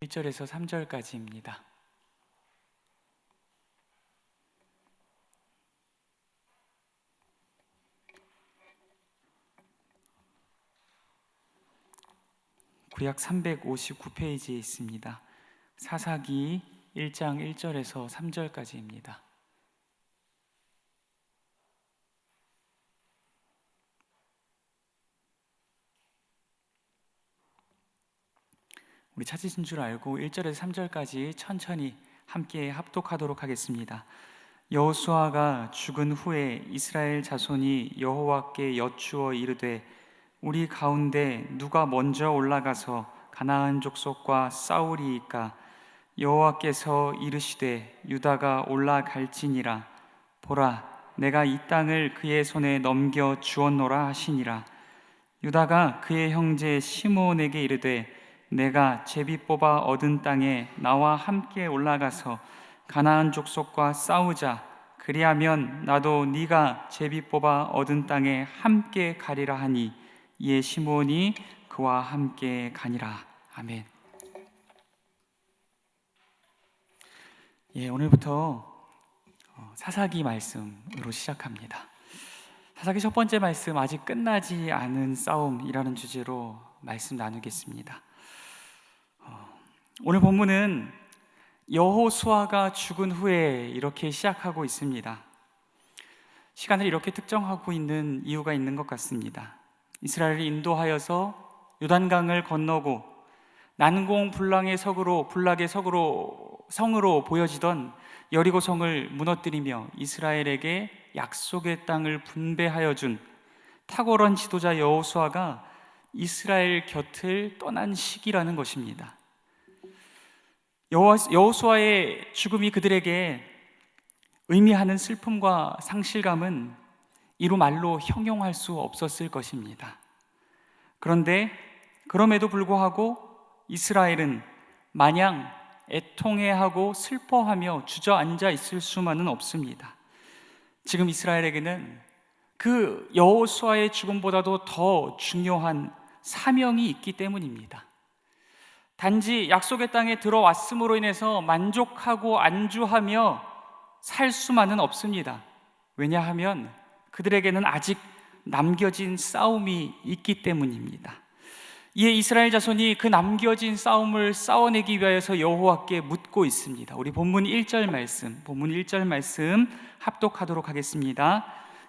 1절에서 3절까지입니다. 구약 359페이지에 있습니다. 사사기 1장 1절에서 3절까지입니다. 우리 찾으신 줄 알고 1절에서 3절까지 천천히 함께 합독하도록 하겠습니다. 여호수아가 죽은 후에 이스라엘 자손이 여호와께 여쭈어 이르되 우리 가운데 누가 먼저 올라가서 가나안 족속과 싸우리이까? 여호와께서 이르시되 유다가 올라갈지니라. 보라, 내가 이 땅을 그의 손에 넘겨 주었노라 하시니라. 유다가 그의 형제 시므온에게 이르되 내가 제비 뽑아 얻은 땅에 나와 함께 올라가서 가나안 족속과 싸우자. 그리하면 나도 네가 제비 뽑아 얻은 땅에 함께 가리라 하니 이에 시므온이 그와 함께 가니라. 아멘. 오늘부터 사사기 말씀으로 시작합니다. 사사기 첫 번째 말씀, 아직 끝나지 않은 싸움이라는 주제로 말씀 나누겠습니다. 오늘 본문은 여호수아가 죽은 후에 이렇게 시작하고 있습니다. 시간을 이렇게 특정하고 있는 이유가 있는 것 같습니다. 이스라엘을 인도하여서 요단강을 건너고 난공불락의 성으로 보여지던 여리고 성을 무너뜨리며 이스라엘에게 약속의 땅을 분배하여 준 탁월한 지도자 여호수아가 이스라엘 곁을 떠난 시기라는 것입니다. 여호수아의 죽음이 그들에게 의미하는 슬픔과 상실감은 이루 말로 형용할 수 없었을 것입니다. 그런데 그럼에도 불구하고 이스라엘은 마냥 애통해하고 슬퍼하며 주저앉아 있을 수만은 없습니다. 지금 이스라엘에게는 그 여호수아의 죽음보다도 더 중요한 사명이 있기 때문입니다. 단지 약속의 땅에 들어왔음으로 인해서 만족하고 안주하며 살 수만은 없습니다. 왜냐하면 그들에게는 아직 남겨진 싸움이 있기 때문입니다. 이에 이스라엘 자손이 그 남겨진 싸움을 싸워내기 위하여서 여호와께 묻고 있습니다. 우리 본문 1절 말씀 합독하도록 하겠습니다.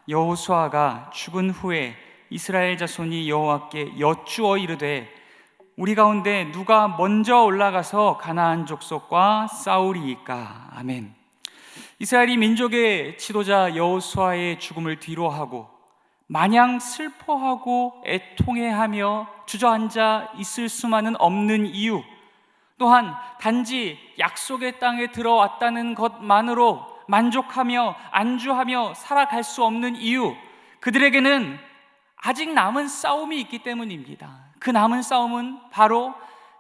여호수아가 죽은 후에 이스라엘 자손이 여호와께 여쭈어 이르되 우리 가운데 누가 먼저 올라가서 가나안 족속과 싸우리이까? 아멘. 이스라엘이 민족의 지도자 여호수아의 죽음을 뒤로하고 마냥 슬퍼하고 애통해하며 주저앉아 있을 수만은 없는 이유, 또한 단지 약속의 땅에 들어왔다는 것만으로 만족하며 안주하며 살아갈 수 없는 이유, 그들에게는 아직 남은 싸움이 있기 때문입니다. 그 남은 싸움은 바로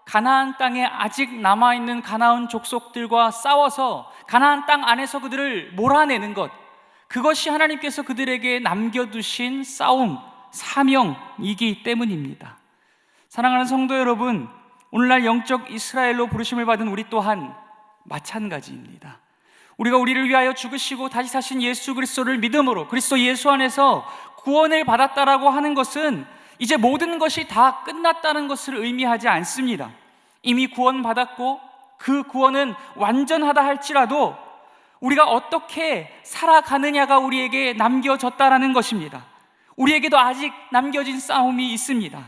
가나안 땅에 아직 남아있는 가나안 족속들과 싸워서 가나안 땅 안에서 그들을 몰아내는 것, 그것이 하나님께서 그들에게 남겨두신 싸움, 사명이기 때문입니다. 사랑하는 성도 여러분, 오늘날 영적 이스라엘로 부르심을 받은 우리 또한 마찬가지입니다. 우리가 우리를 위하여 죽으시고 다시 사신 예수 그리스도를 믿음으로 그리스도 예수 안에서 구원을 받았다라고 하는 것은 이제 모든 것이 다 끝났다는 것을 의미하지 않습니다. 이미 구원받았고 그 구원은 완전하다 할지라도 우리가 어떻게 살아가느냐가 우리에게 남겨졌다라는 것입니다. 우리에게도 아직 남겨진 싸움이 있습니다.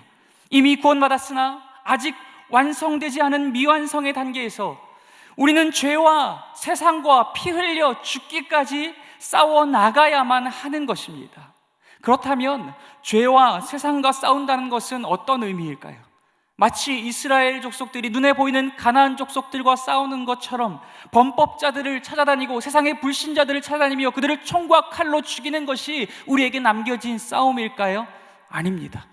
이미 구원받았으나 아직 완성되지 않은 미완성의 단계에서 우리는 죄와 세상과 피 흘려 죽기까지 싸워 나가야만 하는 것입니다. 그렇다면 죄와 세상과 싸운다는 것은 어떤 의미일까요? 마치 이스라엘 족속들이 눈에 보이는 가나안 족속들과 싸우는 것처럼 범법자들을 찾아다니고 세상의 불신자들을 찾아다니며 그들을 총과 칼로 죽이는 것이 우리에게 남겨진 싸움일까요? 아닙니다.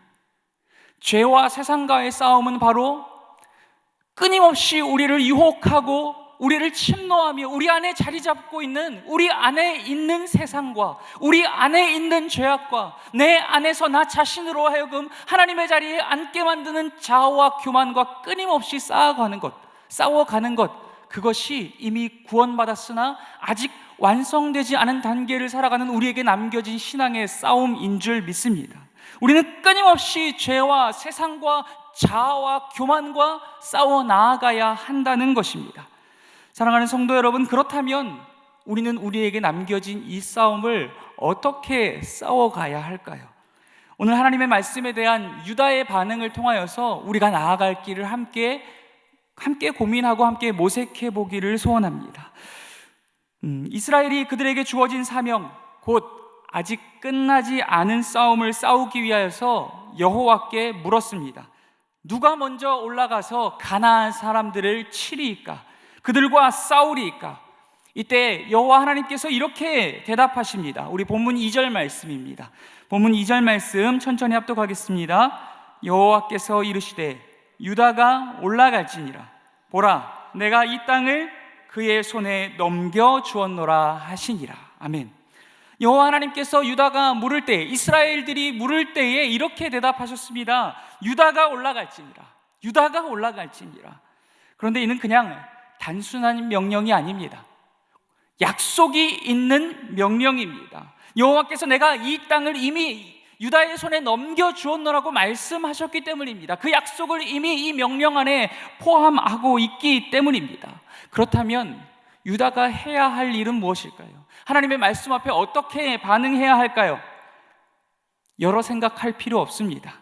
죄와 세상과의 싸움은 바로 끊임없이 우리를 유혹하고 우리를 침노하며 우리 안에 자리 잡고 있는 우리 안에 있는 세상과 우리 안에 있는 죄악과 내 안에서 나 자신으로 하여금 하나님의 자리에 앉게 만드는 자아와 교만과 끊임없이 쌓아가는 것, 싸워가는 것, 그것이 이미 구원받았으나 아직 완성되지 않은 단계를 살아가는 우리에게 남겨진 신앙의 싸움인 줄 믿습니다. 우리는 끊임없이 죄와 세상과 자아와 교만과 싸워 나아가야 한다는 것입니다. 사랑하는 성도 여러분, 그렇다면 우리는 우리에게 남겨진 이 싸움을 어떻게 싸워가야 할까요? 오늘 하나님의 말씀에 대한 유다의 반응을 통하여서 우리가 나아갈 길을 함께 고민하고 함께 모색해 보기를 소원합니다. 이스라엘이 그들에게 주어진 사명, 곧 아직 끝나지 않은 싸움을 싸우기 위하여서 여호와께 물었습니다. 누가 먼저 올라가서 가나안 사람들을 치리이까? 그들과 싸우리이까? 이때 여호와 하나님께서 이렇게 대답하십니다. 우리 본문 2절 말씀입니다. 본문 2절 말씀 천천히 합독하겠습니다. 여호와께서 이르시되 유다가 올라갈지니라. 보라, 내가 이 땅을 그의 손에 넘겨 주었노라 하시니라. 아멘. 여호와 하나님께서 유다가 물을 때, 이스라엘들이 물을 때에 이렇게 대답하셨습니다. 유다가 올라갈지니라. 유다가 올라갈지니라. 그런데 이는 그냥 단순한 명령이 아닙니다. 약속이 있는 명령입니다. 여호와께서 내가 이 땅을 이미 유다의 손에 넘겨주었노라고 말씀하셨기 때문입니다. 그 약속을 이미 이 명령 안에 포함하고 있기 때문입니다. 그렇다면 유다가 해야 할 일은 무엇일까요? 하나님의 말씀 앞에 어떻게 반응해야 할까요? 여러 생각할 필요 없습니다.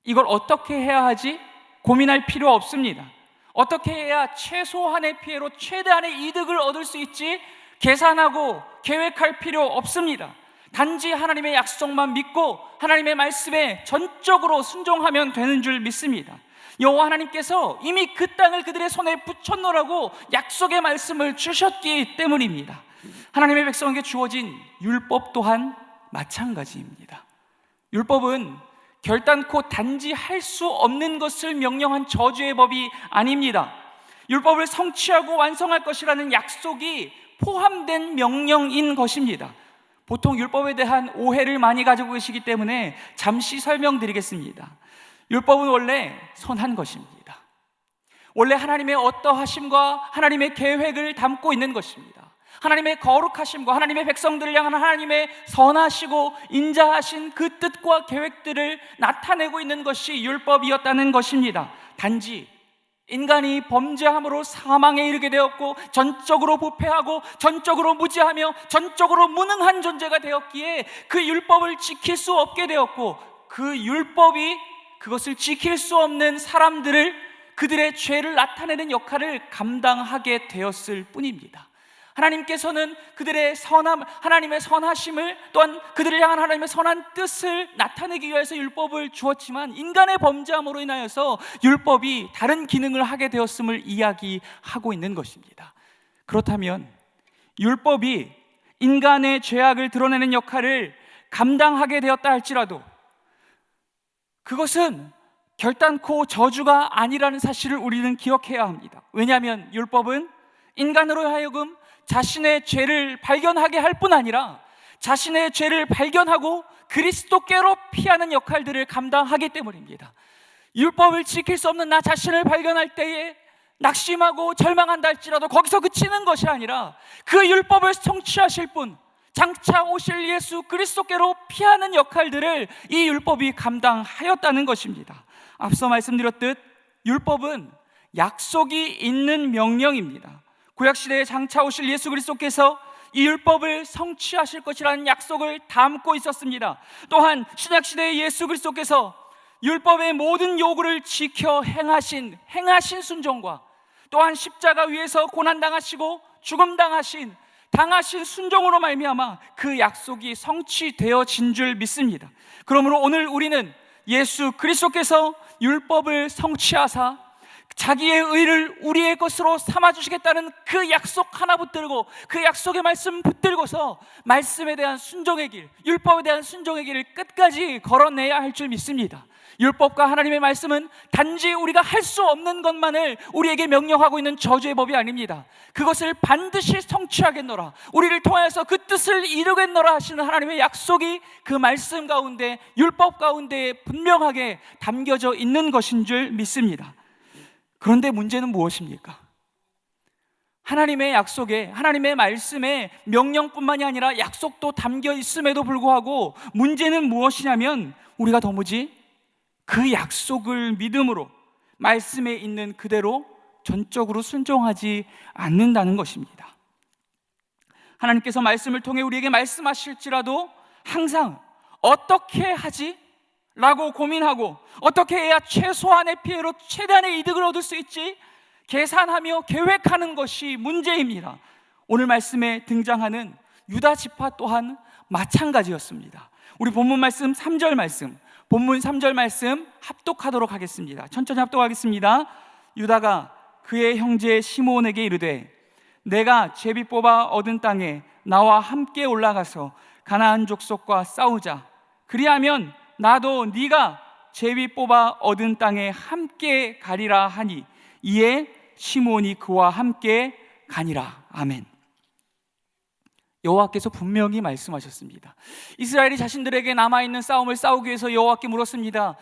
이걸 어떻게 해야 하지? 고민할 필요 없습니다. 어떻게 해야 최소한의 피해로 최대한의 이득을 얻을 수 있지? 계산하고 계획할 필요 없습니다. 단지 하나님의 약속만 믿고 하나님의 말씀에 전적으로 순종하면 되는 줄 믿습니다. 여호와 하나님께서 이미 그 땅을 그들의 손에 붙였노라고 약속의 말씀을 주셨기 때문입니다. 하나님의 백성에게 주어진 율법 또한 마찬가지입니다. 율법은 결단코 단지 할 수 없는 것을 명령한 저주의 법이 아닙니다. 율법을 성취하고 완성할 것이라는 약속이 포함된 명령인 것입니다. 보통 율법에 대한 오해를 많이 가지고 계시기 때문에 잠시 설명드리겠습니다. 율법은 원래 선한 것입니다. 원래 하나님의 어떠하심과 하나님의 계획을 담고 있는 것입니다. 하나님의 거룩하심과 하나님의 백성들을 향한 하나님의 선하시고 인자하신 그 뜻과 계획들을 나타내고 있는 것이 율법이었다는 것입니다. 단지 인간이 범죄함으로 사망에 이르게 되었고 전적으로 부패하고 전적으로 무지하며 전적으로 무능한 존재가 되었기에 그 율법을 지킬 수 없게 되었고, 그 율법이 그것을 지킬 수 없는 사람들을, 그들의 죄를 나타내는 역할을 감당하게 되었을 뿐입니다. 하나님께서는 그들의 선함, 하나님의 선하심을, 또한 그들을 향한 하나님의 선한 뜻을 나타내기 위해서 율법을 주었지만, 인간의 범죄함으로 인하여서 율법이 다른 기능을 하게 되었음을 이야기하고 있는 것입니다. 그렇다면 율법이 인간의 죄악을 드러내는 역할을 감당하게 되었다 할지라도 그것은 결단코 저주가 아니라는 사실을 우리는 기억해야 합니다. 왜냐하면 율법은 인간으로 하여금 자신의 죄를 발견하게 할 뿐 아니라 자신의 죄를 발견하고 그리스도께로 피하는 역할들을 감당하기 때문입니다. 율법을 지킬 수 없는 나 자신을 발견할 때에 낙심하고 절망한다 할지라도 거기서 그치는 것이 아니라 그 율법을 성취하실 분, 장차 오실 예수 그리스도께로 피하는 역할들을 이 율법이 감당하였다는 것입니다. 앞서 말씀드렸듯 율법은 약속이 있는 명령입니다. 구약시대에 장차 오실 예수 그리스도께서 이 율법을 성취하실 것이라는 약속을 담고 있었습니다. 또한 신약시대의 예수 그리스도께서 율법의 모든 요구를 지켜 행하신 순종과, 또한 십자가 위에서 고난당하시고 죽음당하신 순종으로 말미암아 그 약속이 성취되어진 줄 믿습니다. 그러므로 오늘 우리는 예수 그리스도께서 율법을 성취하사 자기의 의를 우리의 것으로 삼아주시겠다는 그 약속 하나 붙들고, 그 약속의 말씀 붙들고서 말씀에 대한 순종의 길, 율법에 대한 순종의 길을 끝까지 걸어내야 할 줄 믿습니다. 율법과 하나님의 말씀은 단지 우리가 할 수 없는 것만을 우리에게 명령하고 있는 저주의 법이 아닙니다. 그것을 반드시 성취하겠노라, 우리를 통하여서 그 뜻을 이루겠노라 하시는 하나님의 약속이 그 말씀 가운데, 율법 가운데 분명하게 담겨져 있는 것인 줄 믿습니다. 그런데 문제는 무엇입니까? 하나님의 약속에, 하나님의 말씀에 명령뿐만이 아니라 약속도 담겨 있음에도 불구하고 문제는 무엇이냐면 우리가 도무지 그 약속을 믿음으로 말씀에 있는 그대로 전적으로 순종하지 않는다는 것입니다. 하나님께서 말씀을 통해 우리에게 말씀하실지라도 항상 어떻게 하지? 라고 고민하고 어떻게 해야 최소한의 피해로 최대한의 이득을 얻을 수 있지? 계산하며 계획하는 것이 문제입니다. 오늘 말씀에 등장하는 유다 지파 또한 마찬가지였습니다. 우리 본문 말씀 3절 말씀, 본문 3절 말씀 합독하도록 하겠습니다. 천천히 합독하겠습니다. 유다가 그의 형제 시므온에게 이르되 내가 제비 뽑아 얻은 땅에 나와 함께 올라가서 가나안 족속과 싸우자. 그리하면 나도 네가 제비 뽑아 얻은 땅에 함께 가리라 하니 이에 시므온이 그와 함께 가니라. 아멘. 여호와께서 분명히 말씀하셨습니다. 이스라엘이 자신들에게 남아있는 싸움을 싸우기 위해서 여호와께 물었습니다.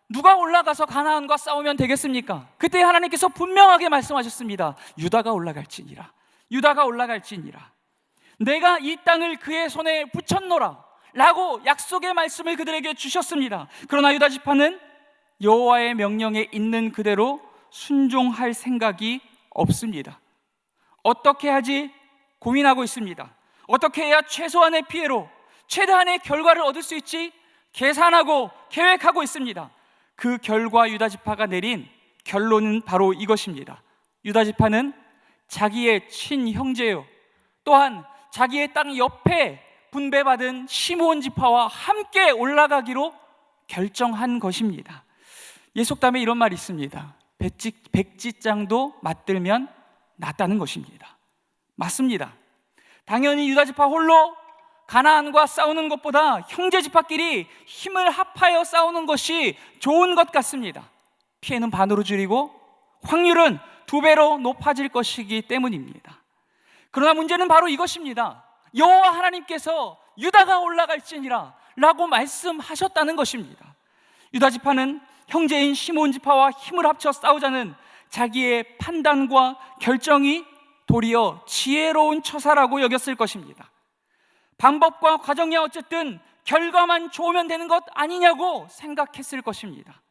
누가 올라가서 가나안과 싸우면 되겠습니까? 그때 하나님께서 분명하게 말씀하셨습니다. 유다가 올라갈지니라. 유다가 올라갈지니라. 내가 이 땅을 그의 손에 붙였노라 라고 약속의 말씀을 그들에게 주셨습니다. 그러나 유다 지파는 여호와의 명령에 있는 그대로 순종할 생각이 없습니다. 어떻게 하지? 고민하고 있습니다. 어떻게 해야 최소한의 피해로 최대한의 결과를 얻을 수 있지? 계산하고 계획하고 있습니다. 그 결과 유다 지파가 내린 결론은 바로 이것입니다. 유다 지파는 자기의 친형제요 또한 자기의 땅 옆에 분배받은 시므온 지파와 함께 올라가기로 결정한 것입니다. 예속담에 이런 말이 있습니다. 백지장도 맞들면 낫다는 것입니다. 맞습니다. 당연히 유다 지파 홀로 가나안과 싸우는 것보다 형제 지파끼리 힘을 합하여 싸우는 것이 좋은 것 같습니다. 피해는 반으로 줄이고 확률은 2배로 높아질 것이기 때문입니다. 그러나 문제는 바로 이것입니다. 여호와 하나님께서 유다가 올라갈지니라 라고 말씀하셨다는 것입니다. 유다 지파는 형제인 시므온 지파와 힘을 합쳐 싸우자는 자기의 판단과 결정이 도리어 지혜로운 처사라고 여겼을 것입니다. 방법과 과정이야 어쨌든 결과만 좋으면 되는 것 아니냐고 생각했을 것입니다.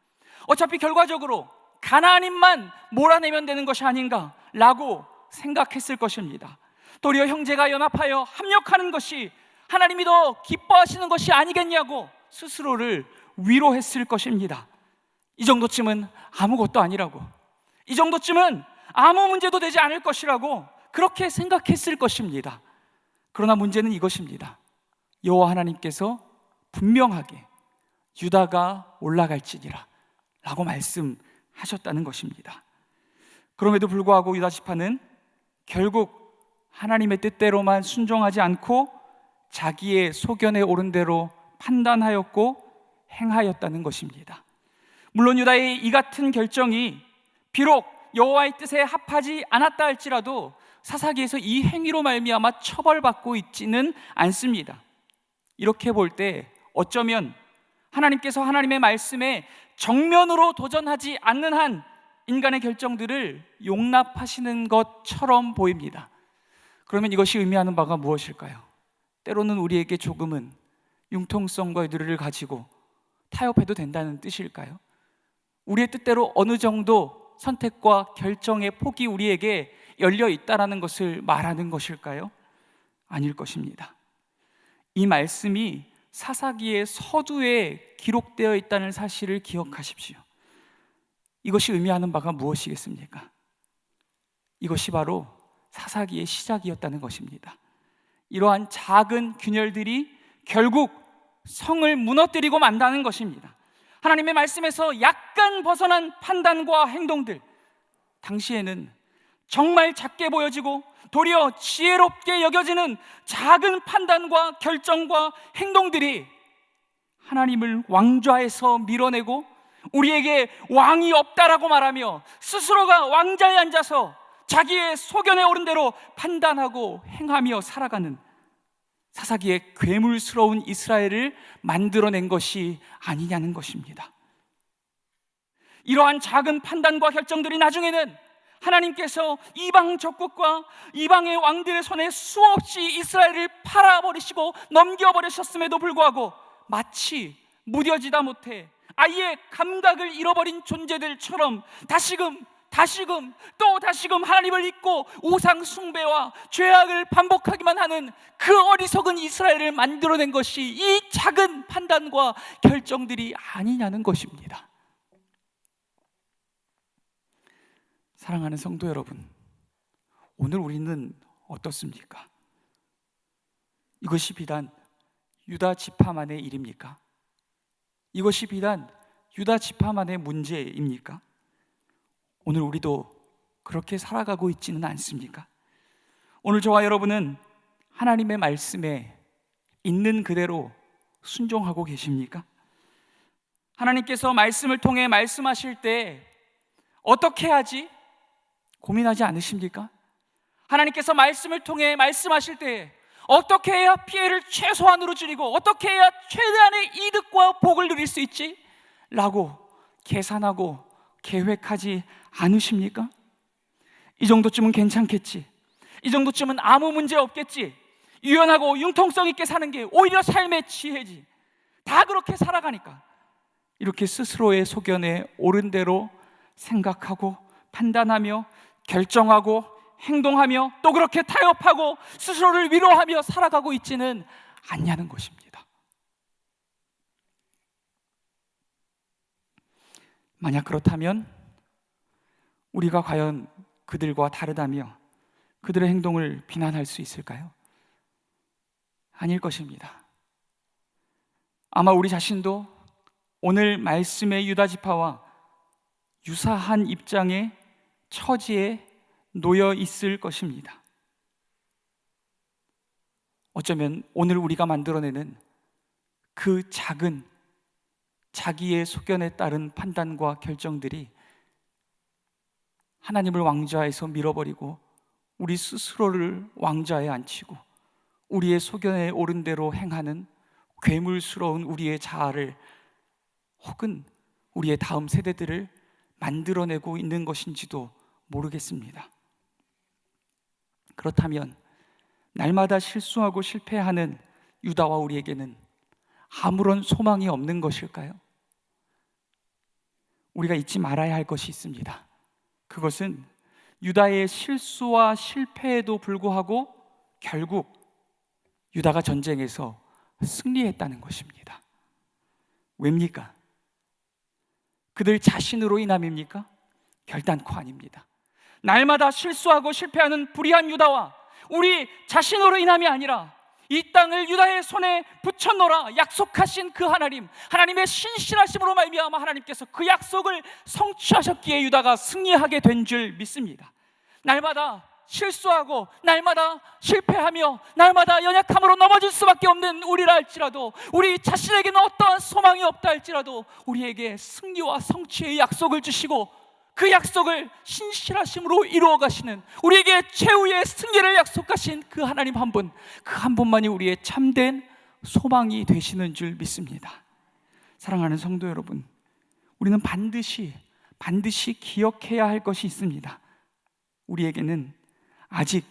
어차피 결과적으로 가나안인만 몰아내면 되는 것이 아닌가 라고 생각했을 것입니다. 도리어 형제가 연합하여 합력하는 것이 하나님이 더 기뻐하시는 것이 아니겠냐고 스스로를 위로했을 것입니다. 이 정도쯤은 아무것도 아니라고, 이 정도쯤은 아무 문제도 되지 않을 것이라고 그렇게 생각했을 것입니다. 그러나 문제는 이것입니다. 여호와 하나님께서 분명하게 유다가 올라갈지니라 라고 말씀하셨다는 것입니다. 그럼에도 불구하고 유다 지파는 결국 하나님의 뜻대로만 순종하지 않고 자기의 소견에 오른 대로 판단하였고 행하였다는 것입니다. 물론 유다의 이 같은 결정이 비록 여호와의 뜻에 합하지 않았다 할지라도 사사기에서 이 행위로 말미암아 처벌받고 있지는 않습니다. 이렇게 볼 때 어쩌면 하나님께서 하나님의 말씀에 정면으로 도전하지 않는 한 인간의 결정들을 용납하시는 것처럼 보입니다. 그러면 이것이 의미하는 바가 무엇일까요? 때로는 우리에게 조금은 융통성과 유도리를 가지고 타협해도 된다는 뜻일까요? 우리의 뜻대로 어느 정도 선택과 결정의 폭이 우리에게 열려 있다는 것을 말하는 것일까요? 아닐 것입니다. 이 말씀이 사사기의 서두에 기록되어 있다는 사실을 기억하십시오. 이것이 의미하는 바가 무엇이겠습니까? 이것이 바로 사사기의 시작이었다는 것입니다. 이러한 작은 균열들이 결국 성을 무너뜨리고 만다는 것입니다. 하나님의 말씀에서 약간 벗어난 판단과 행동들, 당시에는 정말 작게 보여지고 도리어 지혜롭게 여겨지는 작은 판단과 결정과 행동들이 하나님을 왕좌에서 밀어내고 우리에게 왕이 없다라고 말하며 스스로가 왕좌에 앉아서 자기의 소견에 오른 대로 판단하고 행하며 살아가는 사사기의 괴물스러운 이스라엘을 만들어낸 것이 아니냐는 것입니다. 이러한 작은 판단과 결정들이 나중에는 하나님께서 이방 적국과 이방의 왕들의 손에 수없이 이스라엘을 팔아버리시고 넘겨버리셨음에도 불구하고 마치 무뎌지다 못해 아예 감각을 잃어버린 존재들처럼 다시금 또 다시금 하나님을 잊고 우상 숭배와 죄악을 반복하기만 하는 그 어리석은 이스라엘을 만들어낸 것이 이 작은 판단과 결정들이 아니냐는 것입니다. 사랑하는 성도 여러분, 오늘 우리는 어떻습니까? 이것이 비단 유다 지파만의 일입니까? 이것이 비단 유다 지파만의 문제입니까? 오늘 우리도 그렇게 살아가고 있지는 않습니까? 오늘 저와 여러분은 하나님의 말씀에 있는 그대로 순종하고 계십니까? 하나님께서 말씀을 통해 말씀하실 때 어떻게 하지? 고민하지 않으십니까? 하나님께서 말씀을 통해 말씀하실 때 어떻게 해야 피해를 최소한으로 줄이고 어떻게 해야 최대한의 이득과 복을 누릴 수 있지? 라고 계산하고 계획하지 않으십니까? 이 정도쯤은 괜찮겠지, 이 정도쯤은 아무 문제 없겠지, 유연하고 융통성 있게 사는 게 오히려 삶의 지혜지, 다 그렇게 살아가니까 이렇게 스스로의 소견에 옳은 대로 생각하고 판단하며 결정하고 행동하며 또 그렇게 타협하고 스스로를 위로하며 살아가고 있지는 않냐는 것입니다. 만약 그렇다면 우리가 과연 그들과 다르다며 그들의 행동을 비난할 수 있을까요? 아닐 것입니다. 아마 우리 자신도 오늘 말씀의 유다 지파와 유사한 입장의 처지에 놓여 있을 것입니다. 어쩌면 오늘 우리가 만들어내는 그 작은 자기의 소견에 따른 판단과 결정들이 하나님을 왕좌에서 밀어버리고 우리 스스로를 왕좌에 앉히고 우리의 소견에 옳은 대로 행하는 괴물스러운 우리의 자아를 혹은 우리의 다음 세대들을 만들어내고 있는 것인지도 모르겠습니다. 그렇다면 날마다 실수하고 실패하는 유다와 우리에게는 아무런 소망이 없는 것일까요? 우리가 잊지 말아야 할 것이 있습니다. 그것은 유다의 실수와 실패에도 불구하고 결국 유다가 전쟁에서 승리했다는 것입니다. 왜입니까? 그들 자신으로 인함입니까? 결단코 아닙니다. 날마다 실수하고 실패하는 불의한 유다와 우리 자신으로 인함이 아니라 이 땅을 유다의 손에 붙여놓으라 약속하신 그 하나님, 하나님의 신실하심으로 말미암아 하나님께서 그 약속을 성취하셨기에 유다가 승리하게 된 줄 믿습니다. 날마다 실수하고 날마다 실패하며 날마다 연약함으로 넘어질 수밖에 없는 우리라 할지라도, 우리 자신에게는 어떠한 소망이 없다 할지라도 우리에게 승리와 성취의 약속을 주시고 그 약속을 신실하심으로 이루어 가시는, 우리에게 최후의 승리를 약속하신 그 하나님 한 분, 그 한 분만이 우리의 참된 소망이 되시는 줄 믿습니다. 사랑하는 성도 여러분, 우리는 반드시 기억해야 할 것이 있습니다. 우리에게는 아직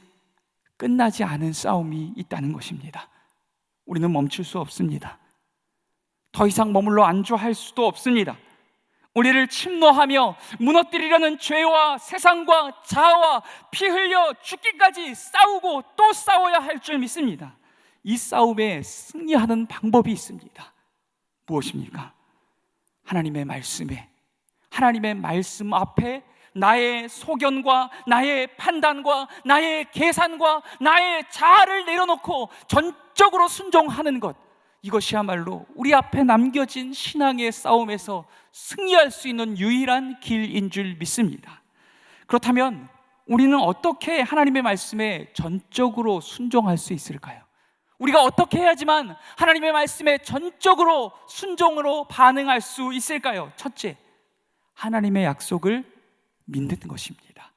끝나지 않은 싸움이 있다는 것입니다. 우리는 멈출 수 없습니다. 더 이상 머물러 안주할 수도 없습니다. 우리를 침노하며 무너뜨리려는 죄와 세상과 자아와 피 흘려 죽기까지 싸우고 또 싸워야 할 줄 믿습니다. 이 싸움에 승리하는 방법이 있습니다. 무엇입니까? 하나님의 말씀에, 하나님의 말씀 앞에 나의 소견과 나의 판단과 나의 계산과 나의 자아를 내려놓고 전적으로 순종하는 것, 이것이야말로 우리 앞에 남겨진 신앙의 싸움에서 승리할 수 있는 유일한 길인 줄 믿습니다. 그렇다면 우리는 어떻게 하나님의 말씀에 전적으로 순종할 수 있을까요? 우리가 어떻게 해야지만 하나님의 말씀에 전적으로 순종으로 반응할 수 있을까요? 첫째, 하나님의 약속을 믿는 것입니다.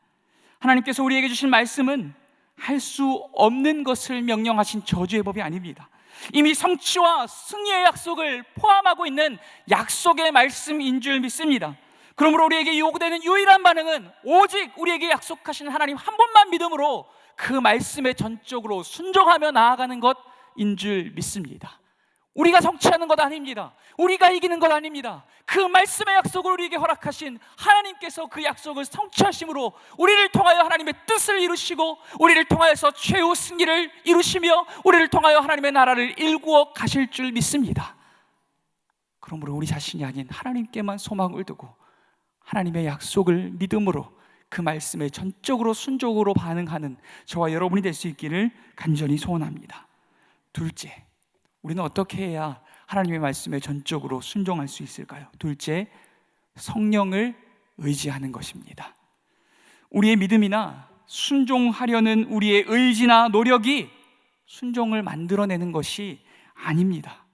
하나님께서 우리에게 주신 말씀은 할 수 없는 것을 명령하신 저주의 법이 아닙니다. 이미 성취와 승리의 약속을 포함하고 있는 약속의 말씀인 줄 믿습니다. 그러므로 우리에게 요구되는 유일한 반응은 오직 우리에게 약속하신 하나님 한 분만 믿음으로 그 말씀에 전적으로 순종하며 나아가는 것인 줄 믿습니다. 우리가 성취하는 것 아닙니다. 우리가 이기는 것 아닙니다. 그 말씀의 약속을 우리에게 허락하신 하나님께서 그 약속을 성취하심으로 우리를 통하여 하나님의 뜻을 이루시고 우리를 통하여서 최후 승리를 이루시며 우리를 통하여 하나님의 나라를 일구어 가실 줄 믿습니다. 그러므로 우리 자신이 아닌 하나님께만 소망을 두고 하나님의 약속을 믿음으로 그 말씀에 전적으로 순종으로 반응하는 저와 여러분이 될 수 있기를 간절히 소원합니다. 둘째, 우리는 어떻게 해야 하나님의 말씀에 전적으로 순종할 수 있을까요? 둘째, 성령을 의지하는 것입니다. 우리의 믿음이나 순종하려는 우리의 의지나 노력이 순종을 만들어내는 것이 아닙니다.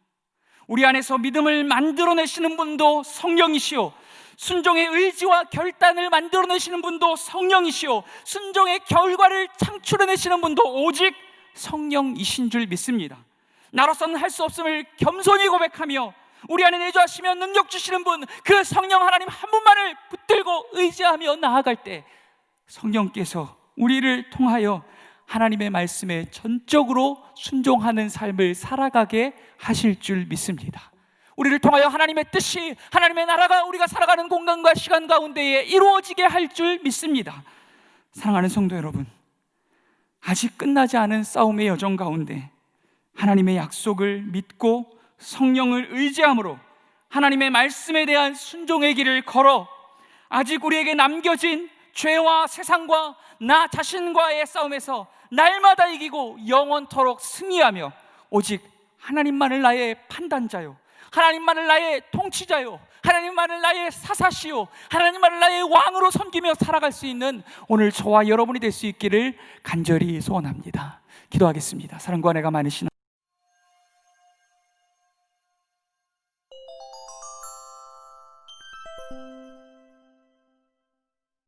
우리 안에서 믿음을 만들어내시는 분도 성령이시오, 순종의 의지와 결단을 만들어내시는 분도 성령이시오, 순종의 결과를 창출해내시는 분도 오직 성령이신 줄 믿습니다. 나로서는 할 수 없음을 겸손히 고백하며 우리 안에 내주하시며 능력 주시는 분, 그 성령 하나님 한 분만을 붙들고 의지하며 나아갈 때 성령께서 우리를 통하여 하나님의 말씀에 전적으로 순종하는 삶을 살아가게 하실 줄 믿습니다. 우리를 통하여 하나님의 뜻이, 하나님의 나라가 우리가 살아가는 공간과 시간 가운데에 이루어지게 할 줄 믿습니다. 사랑하는 성도 여러분, 아직 끝나지 않은 싸움의 여정 가운데 하나님의 약속을 믿고 성령을 의지함으로 하나님의 말씀에 대한 순종의 길을 걸어 아직 우리에게 남겨진 죄와 세상과 나 자신과의 싸움에서 날마다 이기고 영원토록 승리하며 오직 하나님만을 나의 판단자요, 하나님만을 나의 통치자요, 하나님만을 나의 사사시요, 하나님만을 나의 왕으로 섬기며 살아갈 수 있는 오늘 저와 여러분이 될 수 있기를 간절히 소원합니다. 기도하겠습니다. 사랑과 은혜가 많으신